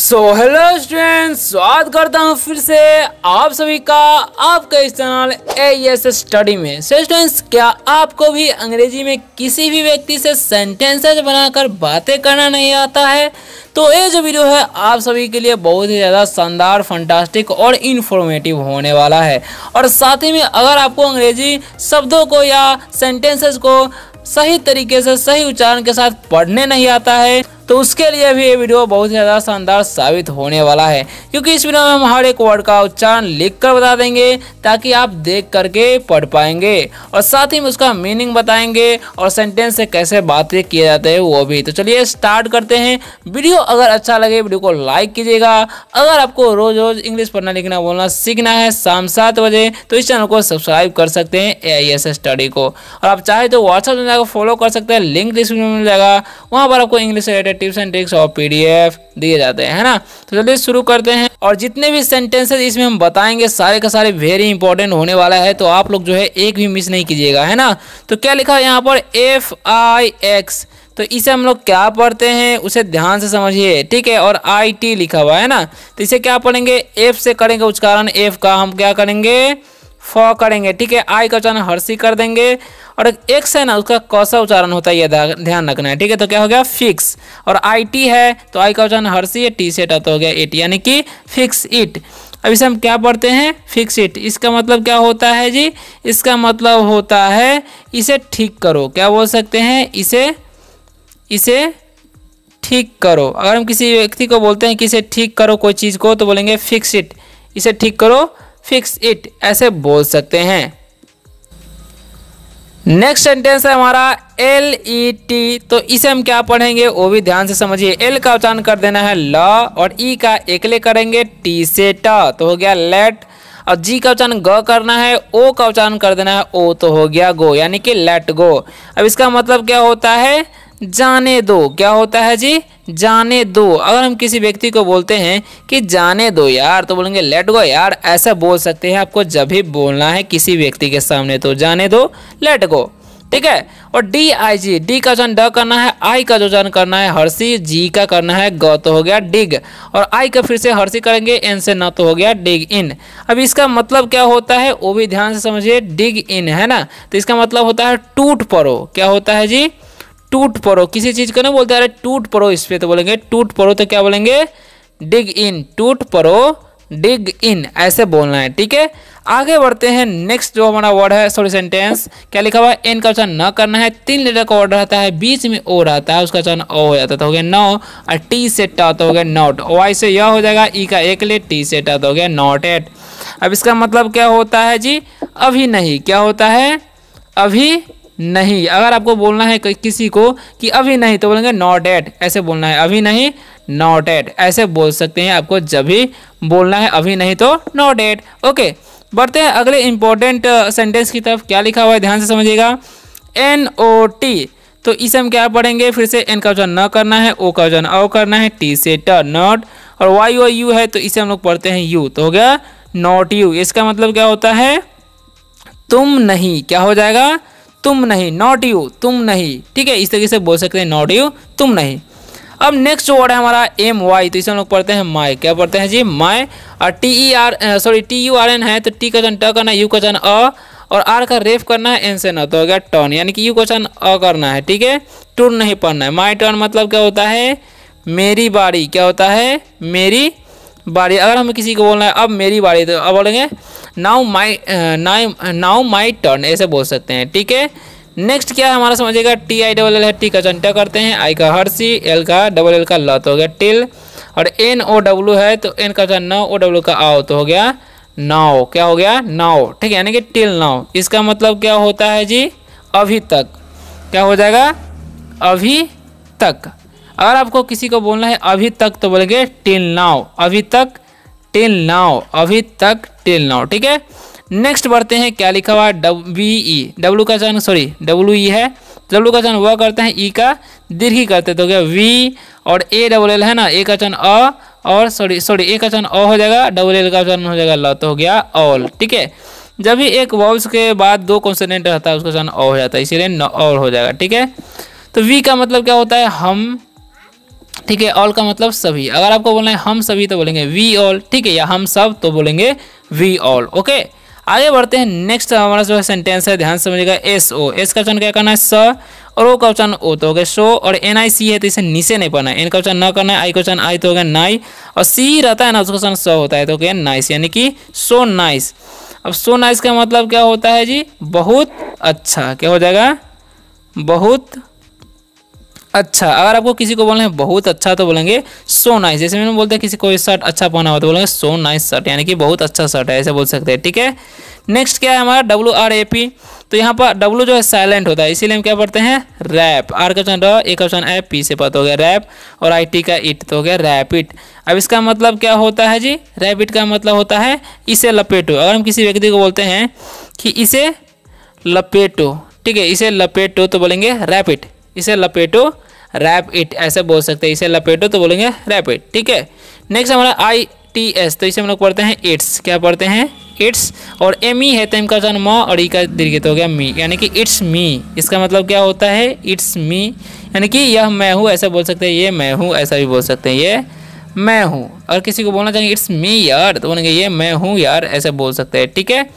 Hello students, स्वागत करता हूँ फिर से आप सभी का आपका इस चैनल AES स्टडी में। स्टूडेंट्स, क्या आपको भी अंग्रेजी में किसी भी व्यक्ति से सेंटेंसेस बनाकर बातें करना नहीं आता है? तो ये जो वीडियो है आप सभी के लिए बहुत ही ज़्यादा शानदार, फंटास्टिक और इन्फॉर्मेटिव होने वाला है। और साथ ही में अगर आपको अंग्रेजी शब्दों को या सेंटेंसेस को सही तरीके से सही उच्चारण के साथ पढ़ने नहीं आता है तो उसके लिए भी ये वीडियो बहुत ही ज़्यादा शानदार साबित होने वाला है, क्योंकि इस वीडियो में हम हर एक वर्ड का उच्चारण लिखकर बता देंगे ताकि आप देख करके पढ़ पाएंगे और साथ ही में उसका मीनिंग बताएंगे और सेंटेंस से कैसे बातें किए जाते हैं वो भी। तो चलिए स्टार्ट करते हैं। वीडियो अगर अच्छा लगे वीडियो को लाइक कीजिएगा। अगर आपको रोज रोज इंग्लिश पढ़ना लिखना बोलना सीखना है शाम 7 बजे तो इस चैनल को सब्सक्राइब कर सकते हैं AIS स्टडी को। और आप चाहे तो व्हाट्सएप चैनल को फॉलो कर सकते हैं, लिंक डिस्क्रिप्शन में मिल जाएगा। वहाँ पर आपको English related tips and tricks और PDF दिए जाते हैं, है ना। तो चलिए शुरू करते हैं। और जितने भी सेंटेंसेस इसमें हम बताएंगे सारे का सारे वेरी इंपॉर्टेंट होने वाला है, तो आप लोग जो है एक भी मिस नहीं कीजिएगा, है ना। तो क्या लिखा है यहाँ पर FIX, तो इसे हम लोग क्या पढ़ते हैं उसे ध्यान से समझिए, ठीक है। और IT लिखा हुआ है ना, तो इसे क्या पढ़ेंगे? F से करेंगे उच्चारण। F का हम क्या करेंगे? फ करेंगे, ठीक है। I का उच्चारण हर्षी कर देंगे और X है ना उसका कौसा उच्चारण होता है ये ध्यान रखना है, ठीक है। तो क्या हो गया? फिक्स। और IT है तो I का उच्चारण हर्षी है, T से टत हो गया इट, यानी कि फिक्स इट। अब इसे हम क्या पढ़ते हैं? Fix it. इसका मतलब क्या होता है जी? इसका मतलब होता है इसे ठीक करो। क्या बोल सकते हैं? इसे ठीक करो। अगर हम किसी व्यक्ति को बोलते हैं कि इसे ठीक करो कोई चीज़ को तो बोलेंगे फिक्स इट। इसे ठीक करो, फिक्स इट, ऐसे बोल सकते हैं। नेक्स्ट सेंटेंस है हमारा LET, तो इसे हम क्या पढ़ेंगे वो भी ध्यान से समझिए। L का उच्चारण कर देना है ल और E का एकले करेंगे T से ट, तो हो गया लेट। और G का उच्चारण ग करना है, O का उच्चारण कर देना है ओ, तो हो गया गो, यानी कि लेट गो। अब इसका मतलब क्या होता है? जाने दो। क्या होता है जी? जाने दो। अगर हम किसी व्यक्ति को बोलते हैं कि जाने दो यार तो बोलेंगे लेट गो यार, ऐसा बोल सकते हैं आपको जब भी बोलना है किसी व्यक्ति के सामने, तो जाने दो, लेट गो, ठीक है। और DIG, डी का उच्चारण ड करना है, I का जो उच्चारण करना है हर्षी, G का करना है ग, तो हो गया डिग। और I का फिर से हर्षी करेंगे N से न, तो हो गया डिग इन। अब इसका मतलब क्या होता है वो भी ध्यान से समझिए। डिग इन है ना, तो इसका मतलब होता है टूट पड़ो। क्या होता है जी? टूट पड़ो। किसी चीज को ना बोलते अरे टूट पड़ो इस पे, तो बोलेंगे टूट पड़ो, तो क्या बोलेंगे? डिग इन। टूट पड़ो, डिग इन, ऐसे बोलना है, ठीक है। आगे बढ़ते हैं। नेक्स्ट जो हमारा वर्ड है सॉरी सेंटेंस, क्या लिखा हुआ है? N का उच्चारण न करना है, 3 लेटर का वर्ड रहता है, बीच में O रहता है, उसका उच्चारण O हो जाता है, तो हो गया नो। और T से ट, तो हो गया नॉट। Y से य हो जाएगा, E का एक ले, T से ट, तो हो गया नॉट एट। अब इसका मतलब क्या होता है जी? अभी नहीं। क्या होता है? अभी नहीं। अगर आपको बोलना है किसी को कि अभी नहीं तो बोलेंगे नॉट एट, ऐसे बोलना है। अभी नहीं, नॉट एट, ऐसे बोल सकते हैं आपको जब भी बोलना है अभी नहीं तो नॉट एट। ओके, बढ़ते हैं अगले इंपॉर्टेंट सेंटेंस की तरफ। क्या लिखा हुआ है ध्यान से समझिएगा। NOT, तो इसे हम क्या पढ़ेंगे? फिर से N का उच्चारण न करना है, O का उच्चारण औ करना है, T से ट, नॉट। और Y और U है तो इसे हम लोग पढ़ते हैं U, तो हो गया नॉट यू। इसका मतलब क्या होता है? तुम नहीं। क्या हो जाएगा? तुम नहीं, नॉट यू, तुम नहीं, ठीक है। इस तरीके से बोल सकते हैं नॉट यू, तुम नहीं। अब नेक्स्ट वर्ड है हमारा MY, तो इसे हम लोग पढ़ते हैं माई। क्या पढ़ते हैं जी? माई। और TURN है तो T का उच्चारण ट करना है, U का उच्चारण अ और R का रेफ करना है N से न, तो हो गया टर्न, यानी कि U का उच्चारण अ करना है, ठीक है। टर्न नहीं पढ़ना है। माई टर्न मतलब क्या होता है? मेरी बारी। क्या होता है? मेरी बारी। अगर हमें किसी को बोलना है अब मेरी बारी, तो अब बोलेंगे नाउ माई टर्न, ऐसे बोल सकते हैं, ठीक है। नेक्स्ट क्या है हमारा समझिएगा? TILL है, T का उच्चारण ट करते हैं, I का हर्षी, L का LL का ल, तो हो गया टिल। और NOW है तो N का उच्चारण न, OW का आओ, तो हो गया नाउ। क्या हो गया? नाउ, ठीक है, यानी कि टिल नाउ। इसका मतलब क्या होता है जी? अभी तक। क्या हो जाएगा? अभी तक। अगर आपको किसी को बोलना है अभी तक तो बोलेंगे टिल नाउ। अभी तक, टिल नाउ, अभी तक, टिल नाउ, ठीक है। नेक्स्ट बढ़ते हैं। क्या लिखा हुआ है? WE, W का उच्चारण WE है, W का उच्चारण वह करते हैं, E का दीर्घी करते तो क्या V। और ALL है ना, A का उच्चारण अ और सॉरी A का उच्चारण अ हो जाएगा, LL का उच्चारण हो जाएगा ल, तो हो गया ऑल, ठीक है। जब भी एक वॉवल्स के बाद 2 कॉन्सोनेंट रहता है उसका उच्चारण अ हो जाता है, इसीलिए ऑल हो जाएगा, ठीक है। तो V का मतलब क्या होता है? हम, ठीक है। ऑल का मतलब सभी। अगर आपको बोलना है हम सभी तो बोलेंगे वी ऑल, ठीक है, या हम सब तो बोलेंगे वी ऑल। ओके, आगे बढ़ते हैं। नेक्स्ट हमारा जो है सेंटेंस है, ध्यान से समझिएगा। एस ओ, एस का उच्चारण क्या करना है स, और ओ का उच्चारण ओ तो हो गया शो, और एन आई सी है तो इसे नीचे नहीं पढ़ना है। एन का उच्चारण न करना है, आई का उच्चारण आई तो हो गया नाई, और सी रहता है ना उसका उच्चारण स होता है तो हो गया नाइस, यानी कि सो नाइस। अब सो नाइस का मतलब क्या होता है जी? बहुत अच्छा। क्या हो जाएगा? बहुत अच्छा। अगर आपको किसी को बोलना है बहुत अच्छा तो बोलेंगे सो नाइस। जैसे मैंने बोलते हैं किसी कोई शर्ट अच्छा पहना हो तो बोलेंगे सो नाइस शर्ट, यानी कि बहुत अच्छा शर्ट है, ऐसे बोल सकते हैं। ठीक है, नेक्स्ट क्या है हमारा WRAP। तो यहाँ पर W जो है साइलेंट होता है, इसीलिए हम क्या पढ़ते हैं रैप। R का उच्चारण र, ए का उच्चारण ए, पी से पता हो गया रैप, और IT का इट तो हो गया रैपिड। अब इसका मतलब क्या होता है जी? रैपिड का मतलब होता है इसे लपेटो। अगर हम किसी व्यक्ति को बोलते हैं कि इसे लपेटो, ठीक है, इसे लपेटो तो बोलेंगे रैपिड। इसे लपेटो, रैप इट, ऐसे बोल सकते हैं। इसे लपेटो तो बोलेंगे रैपिड। ठीक है, नेक्स्ट हमारा ITS, तो इसे हम लोग पढ़ते हैं इट्स। क्या पढ़ते हैं? इट्स। और ME है तो M का उच्चारण म, और ई का दीर्घ तो हो गया मी, यानी कि इट्स मी। इसका मतलब क्या होता है? इट्स मी, यानी कि यह मैं हूँ, ऐसा बोल सकते हैं। ये मैं हूँ, ऐसा भी बोल सकते हैं। ये मैं हूँ। अगर किसी को बोलना चाहेंगे इट्स मी यार तो बोलेंगे ये मैं हूँ यार, ऐसे बोल सकते हैं। ठीक है,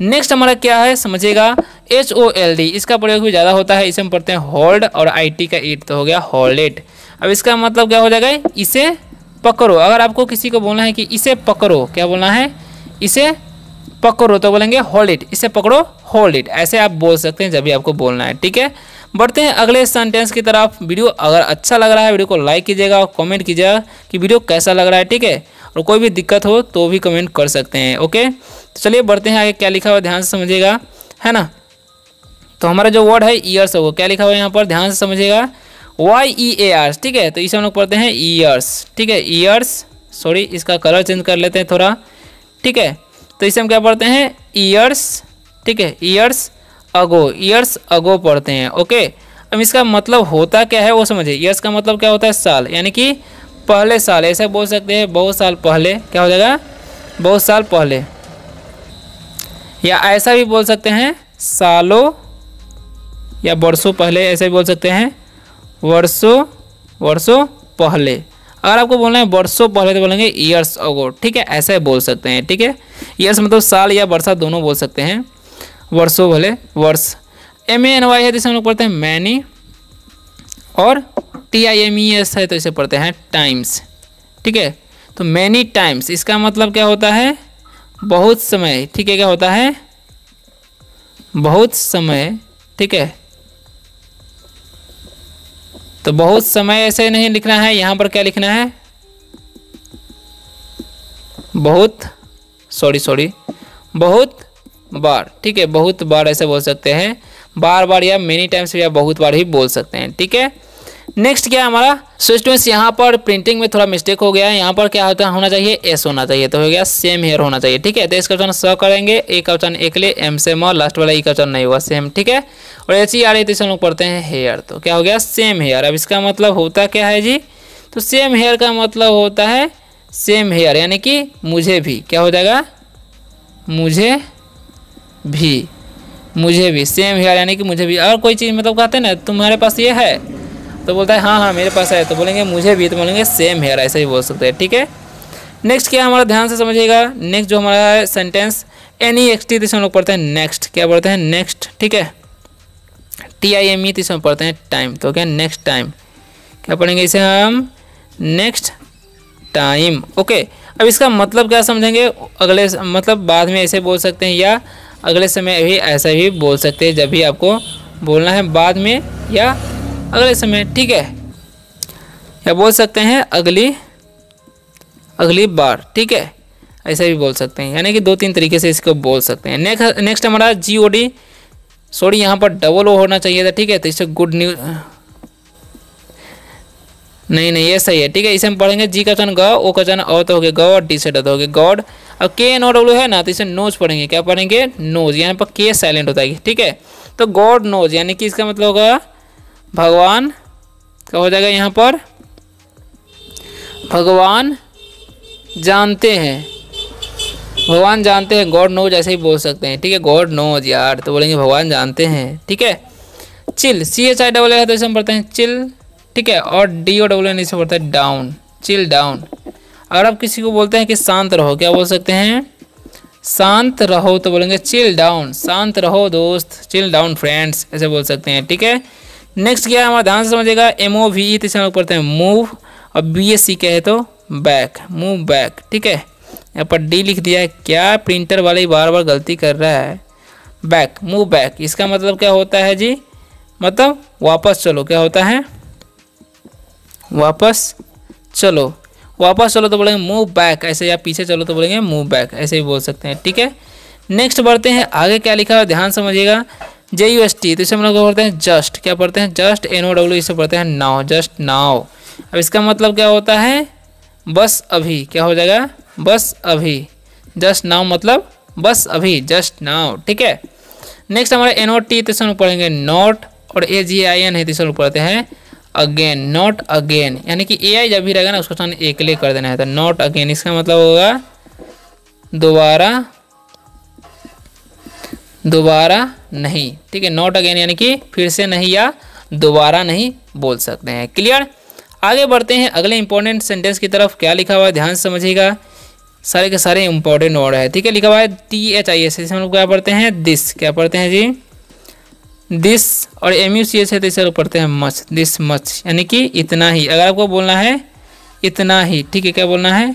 नेक्स्ट हमारा क्या है समझिएगा, HOLD। इसका प्रयोग भी ज़्यादा होता है, इसे हम पढ़ते हैं होल्ड, और IT का इट तो हो गया होल्ड इट। अब इसका मतलब क्या हो जाएगा? इसे पकड़ो। अगर आपको किसी को बोलना है कि इसे पकड़ो, क्या बोलना है? इसे पकड़ो तो बोलेंगे होल्ड इट। इसे पकड़ो, होल्ड इट, ऐसे आप बोल सकते हैं जब भी आपको बोलना है। ठीक है, बढ़ते हैं अगले सेंटेंस की तरफ। वीडियो अगर अच्छा लग रहा है वीडियो को लाइक कीजिएगा और कमेंट कीजिएगा कि वीडियो कैसा लग रहा है। ठीक है, और कोई भी दिक्कत हो तो भी कमेंट कर सकते हैं। ओके, तो चलिए बढ़ते हैं आगे। क्या लिखा हुआ ध्यान से समझिएगा, है ना। तो हमारा जो वर्ड है ईयर्स, वो क्या लिखा हुआ है यहाँ पर, ध्यान से समझिएगा। YEARS, ठीक है, तो इसे हम लोग पढ़ते हैं ईयर्स। ठीक है, ईयर्स, सॉरी इसका कलर चेंज कर लेते हैं थोड़ा। ठीक है, तो इसे हम क्या पढ़ते हैं? ईयर्स। ठीक है, ईयर्स अगो, ईयर्स अगो पढ़ते हैं। ओके, अब इसका मतलब होता क्या है वो समझिए। ईयर्स का मतलब क्या होता है? साल, यानी कि पहले साल, ऐसे बोल सकते हैं। बहुत साल पहले, क्या हो जाएगा? बहुत साल पहले, या ऐसा भी बोल सकते हैं सालों या वर्षों पहले, ऐसे भी बोल सकते हैं वर्षों पहले। अगर आपको बोलना है वर्षों पहले तो बोलेंगे ईयर्स अगो। ठीक है, ऐसे बोल सकते हैं। ठीक है, ईयर्स मतलब साल या वर्षा दोनों बोल सकते हैं। वर्षों भले वर्ष। MANY है तो इसे हम लोग पढ़ते हैं मैनी, और TIMES है तो इसे पढ़ते हैं टाइम्स। ठीक है, तो मैनी टाइम्स, इसका मतलब क्या होता है? बहुत समय। ठीक है, क्या होता है? बहुत समय। ठीक है, तो बहुत समय ऐसे नहीं लिखना है, यहाँ पर क्या लिखना है? बहुत बहुत बार। ठीक है, बहुत बार ऐसे बोल सकते हैं। बार बार या मेनी टाइम्स या बहुत बार ही बोल सकते हैं। ठीक है, नेक्स्ट क्या है हमारा? सो स्टूडेंट्स, यहाँ पर प्रिंटिंग में थोड़ा मिस्टेक हो गया है। यहाँ पर क्या होना चाहिए? एस होना चाहिए, तो हो गया सेम हेयर होना चाहिए। ठीक है, तो इसका उच्चारण स करेंगे, ए का उच्चारण एक ले, एम से म, लास्ट वाला ई का उच्चारण नहीं हुआ, सेम। ठीक है, और HER तो इसे हम लोग पढ़ते हैं हेयर, तो क्या हो गया? Same here. अब इसका मतलब होता क्या है जी? तो सेम हेयर का मतलब होता है सेम हेयर, यानी कि मुझे भी। क्या हो जाएगा? मुझे भी सेम हेयर, यानी कि मुझे भी। और कोई चीज़ मतलब कहते हैं ना तुम्हारे पास ये है तो बोलता है हाँ हाँ मेरे पास है, तो बोलेंगे मुझे भी, तो बोलेंगे सेम हेयर, ऐसे ही बोल सकते हैं। ठीक है, नेक्स्ट क्या हमारा, ध्यान से समझिएगा। नेक्स्ट जो हमारा है सेंटेंस NEXT, तो हम लोग पढ़ते हैं नेक्स्ट। क्या पढ़ते हैं? नेक्स्ट। ठीक है, TIME तो इसमें पढ़ते हैं टाइम, तो क्या? Next time. क्या पढ़ेंगे इसे हम? Next time. ओके, अब इसका मतलब क्या समझेंगे? अगले मतलब बाद में ऐसे बोल सकते हैं, या अगले समय भी ऐसा ही बोल सकते हैं, जब भी आपको बोलना है बाद में या अगले समय। ठीक है, या बोल सकते हैं अगली बार। ठीक है, ऐसे भी बोल सकते हैं, यानी कि 2-3 तरीके से इसको बोल सकते हैं। नेक्स्ट हमारा GOD, सॉरी यहाँ पर डबल ओ होना चाहिए था। ठीक है, तो इससे गुड न्यूज, नहीं ये सही है। ठीक है, इसे हम पढ़ेंगे जी का उच्चारण ग, ओ का उच्चारण अ तो हो गया ग, और डी से ड तो हो गया गॉड। अब KNOW है ना, तो इसे नोज पढ़ेंगे। क्या पढ़ेंगे? नोज, यहाँ पर के साइलेंट होता है। ठीक है, तो गॉड नोज, यानी कि इसका मतलब होगा भगवान। क्या हो जाएगा यहाँ पर? भगवान जानते हैं, भगवान जानते हैं, गॉड नोज ऐसे ही बोल सकते हैं। ठीक है, गॉड नोज यार, तो बोलेंगे भगवान जानते हैं। ठीक है, चिल, CHILL है तो इसे हम पढ़ते हैं चिल। ठीक है। और DOWN इसे पढ़ते हैं डाउन, चिल डाउन। अगर आप किसी को बोलते हैं कि शांत रहो, क्या बोल सकते हैं? शांत रहो, तो बोलेंगे चिल डाउन, शांत रहो दोस्त, चिल डाउन फ्रेंड्स, ऐसे बोल सकते हैं, ठीक है। नेक्स्ट क्या है हमारा, ध्यान से समझिएगा, MOVE तो इसे हम लोग पढ़ते हैं मूव, और BSC कहे तो बैक, मूव बैक, ठीक है। यहाँ पर D लिख दिया है, क्या प्रिंटर वाले बार बार गलती कर रहा है। बैक, मूव बैक, इसका मतलब क्या होता है जी? मतलब वापस चलो, क्या होता है? वापस चलो, वापस चलो तो बोलेंगे मूव बैक, ऐसे, या पीछे चलो तो बोलेंगे मूव बैक, ऐसे भी बोल सकते हैं, ठीक है। नेक्स्ट बढ़ते हैं, आगे क्या लिखा है ध्यान समझिएगा, JUST, तो इसे हम लोग पढ़ते हैं जस्ट, क्या पढ़ते हैं? जस्ट, NOW इसे पढ़ते हैं नाउ, जस्ट नाउ। अब इसका मतलब क्या होता है? बस अभी, क्या हो जाएगा? बस अभी, जस्ट नाउ मतलब बस अभी, जस्ट नाउ, ठीक है। नेक्स्ट हमारा NOT, तो इसे हम लोग पढ़ेंगे नॉट, और AGIN है तो इसे हम लोग पढ़ते हैं अगेन, नॉट अगेन, यानी कि AI जब भी रहेगा ना उसको सामने एकले कर देना है, तो नॉट अगेन इसका मतलब होगा दोबारा, दोबारा नहीं, ठीक है। नॉट अगेन यानी कि फिर से नहीं या दोबारा नहीं बोल सकते हैं, क्लियर। आगे बढ़ते हैं अगले इंपॉर्टेंट सेंटेंस की तरफ, क्या लिखा हुआ है ध्यान से समझिएगा, सारे के सारे इंपॉर्टेंट वर्ड है, ठीक है। लिखा हुआ है THIS, हम लोग क्या पढ़ते हैं? दिस, क्या पढ़ते हैं जी? दिस, और MUCH है तो इसे लोग पढ़ते हैं मच, दिस मच, यानी कि इतना ही। अगर आपको बोलना है इतना ही, ठीक है, क्या बोलना है?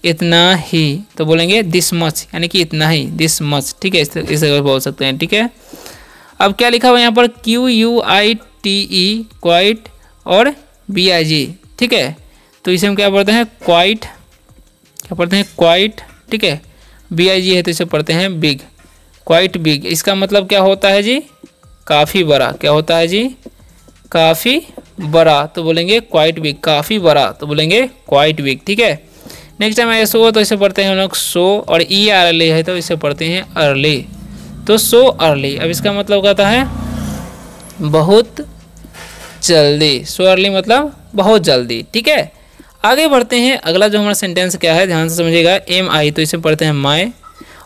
इतना ही, तो बोलेंगे दिस मच, यानी कि इतना ही, दिस मच, ठीक है, इसे बोल सकते हैं, ठीक है। अब क्या लिखा हुआ है यहाँ पर? QUITE, क्वाइट, और BIG, ठीक है, तो इसे हम क्या पढ़ते हैं? क्वाइट, क्या पढ़ते हैं? क्वाइट, ठीक है। BIG है तो इसे पढ़ते हैं बिग, क्वाइट बिग, इसका मतलब क्या होता है जी? काफ़ी बड़ा, क्या होता है जी? काफ़ी बड़ा, तो बोलेंगे क्वाइट बिग, काफ़ी बड़ा, तो बोलेंगे क्वाइट बिग, ठीक है। नेक्स्ट टाइम SO, तो इसे पढ़ते हैं हम लोग सो, और EARLY है तो इसे पढ़ते हैं अर्ली, तो सो अर्ली। अब इसका मतलब कहता है बहुत जल्दी, सो अर्ली मतलब बहुत जल्दी, ठीक है। आगे बढ़ते हैं, अगला जो हमारा सेंटेंस क्या है ध्यान से समझिएगा, MI, तो इसे पढ़ते हैं माई,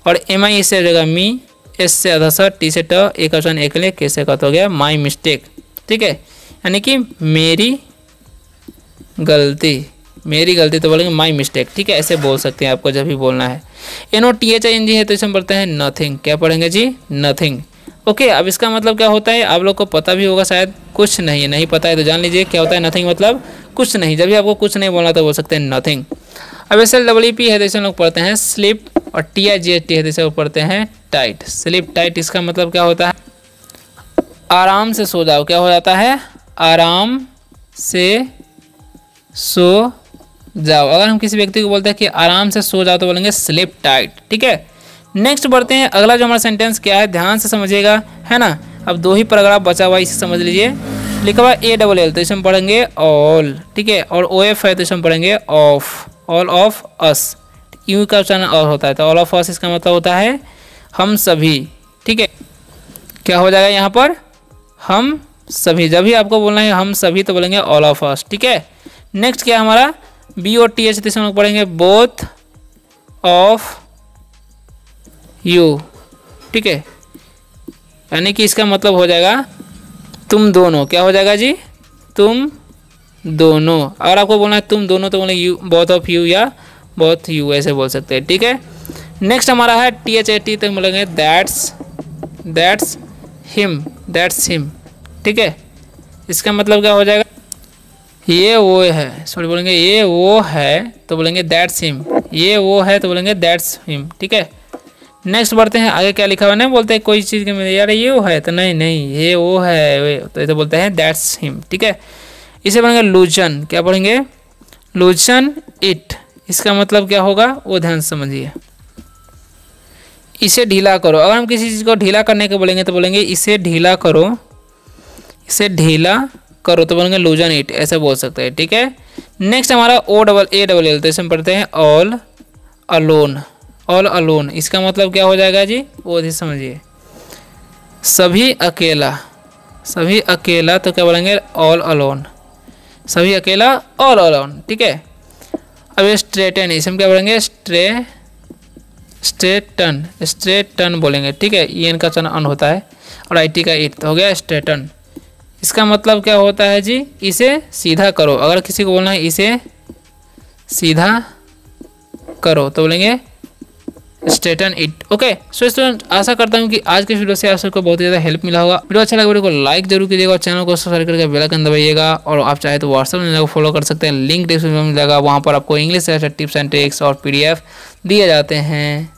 और MI इससे हो जाएगा मी, S से आधा सा, T से ट, एक ऑप्शन एक ले, K से कट हो गया माई मिस्टेक, ठीक है, यानी कि मेरी गलती, मेरी गलती, तो बोलेंगे माई मिस्टेक, ठीक है, ऐसे बोल सकते हैं आपको जब भी बोलना है। NOTHING है तो इसे हम पढ़ते हैं नथिंग, क्या पढ़ेंगे जी? Nothing, okay. अब इसका मतलब क्या होता है आप लोग को पता भी होगा शायद, कुछ नहीं है, नहीं पता है तो जान लीजिए क्या होता है नथिंग, मतलब कुछ नहीं। जब भी आपको कुछ नहीं बोलना तो बोल सकते हैं नथिंग। अब SLEEP है तो इसे हम लोग पढ़ते हैं स्लिप, और TIGHT है तो इसे पढ़ते हैं टाइट, स्लिप टाइट, इसका मतलब क्या होता है? आराम से सो जाओ, क्या हो जाता है? आराम से सो जाओ। अगर हम किसी व्यक्ति को बोलते हैं कि आराम से सो जाओ तो बोलेंगे स्लिप टाइट, ठीक है। नेक्स्ट बढ़ते हैं, अगला जो हमारा सेंटेंस क्या है ध्यान से समझिएगा, है ना। अब दो ही पैराग्राफ बचा हुआ है, इसे समझ लीजिए। लिखा हुआ ALL तो इसे हम पढ़ेंगे ऑल, ठीक है, और OF है तो इसे हम पढ़ेंगे of, all of us, you का उच्चारण और होता है तो ऑल ऑफ अस, इसका मतलब होता है हम सभी, ठीक है। क्या हो जाएगा यहाँ पर? हम सभी, जब भी आपको बोलना है हम सभी तो बोलेंगे ऑल ऑफ अस, ठीक है। नेक्स्ट क्या हमारा BOTH, तो इसे हम लोग पढ़ेंगे बोथ ऑफ यू, ठीक है, यानी कि इसका मतलब हो जाएगा तुम दोनों, क्या हो जाएगा जी? तुम दोनों। अगर आपको बोलना है तुम दोनों तो बोलेंगे यू, बोथ ऑफ यू या बोथ यू, ऐसे बोल सकते हैं, ठीक है। नेक्स्ट हमारा है THAT, तो बोलेंगे दैट्स हिम, ठीक है, इसका मतलब क्या हो जाएगा? ये वो है, सॉरी बोलेंगे ये वो है तो बोलेंगे दैट्स हिम, ये वो है तो बोलेंगे दैट्स हिम, ठीक है। नेक्स्ट बढ़ते हैं, आगे क्या लिखा हुआ है? बोलते हैं कोई चीज़ के यार ये वो है तो नहीं ये वो है, तो इसे बोलते हैं दैट्स हिम, ठीक है। इसे पढ़ेंगे लूजन, क्या पढ़ेंगे? लूजन इट, इसका मतलब क्या होगा वो ध्यान समझिए। इसे ढीला करो, अगर हम किसी चीज़ को ढीला करने को बोलेंगे तो बोलेंगे इसे ढीला करो, इसे ढीला करो, तो बोलेंगे लूजन इट, ऐसे बोल सकते हैं, ठीक है। नेक्स्ट हमारा OAAL, तो इसे हम पढ़ते हैं ऑल अलोन, ऑल अलोन, इसका मतलब क्या हो जाएगा जी? वो भी समझिए, सभी अकेला, सभी अकेला, तो क्या बोलेंगे? ऑल अलोन, सभी अकेला, ऑल अलोन, ठीक है। अब स्ट्रेटन, इसे हम क्या बोलेंगे? स्ट्रेटन बोलेंगे, ठीक है, EN का चन अन होता है और IT का इट, तो हो गया स्ट्रेटन, इसका मतलब क्या होता है जी, इसे सीधा करो। अगर किसी को बोलना है इसे सीधा करो तो बोलेंगे straighten it. Okay so student, आशा करता हूँ कि आज के वीडियो से आप सबको बहुत ही ज़्यादा हेल्प मिला होगा। वीडियो अच्छा लगा वीडियो को लाइक जरूर कीजिएगा और चैनल को सब्सक्राइब करके बेल आइकन दबाइएगा। और आप चाहे तो व्हाट्सएप में फॉलो कर सकते हैं, लिंक डिस्क्रिप्शन में मिलेगा। वहाँ पर आपको इंग्लिश से टिप्स एंड ट्रिक्स और PDF दिए जाते हैं।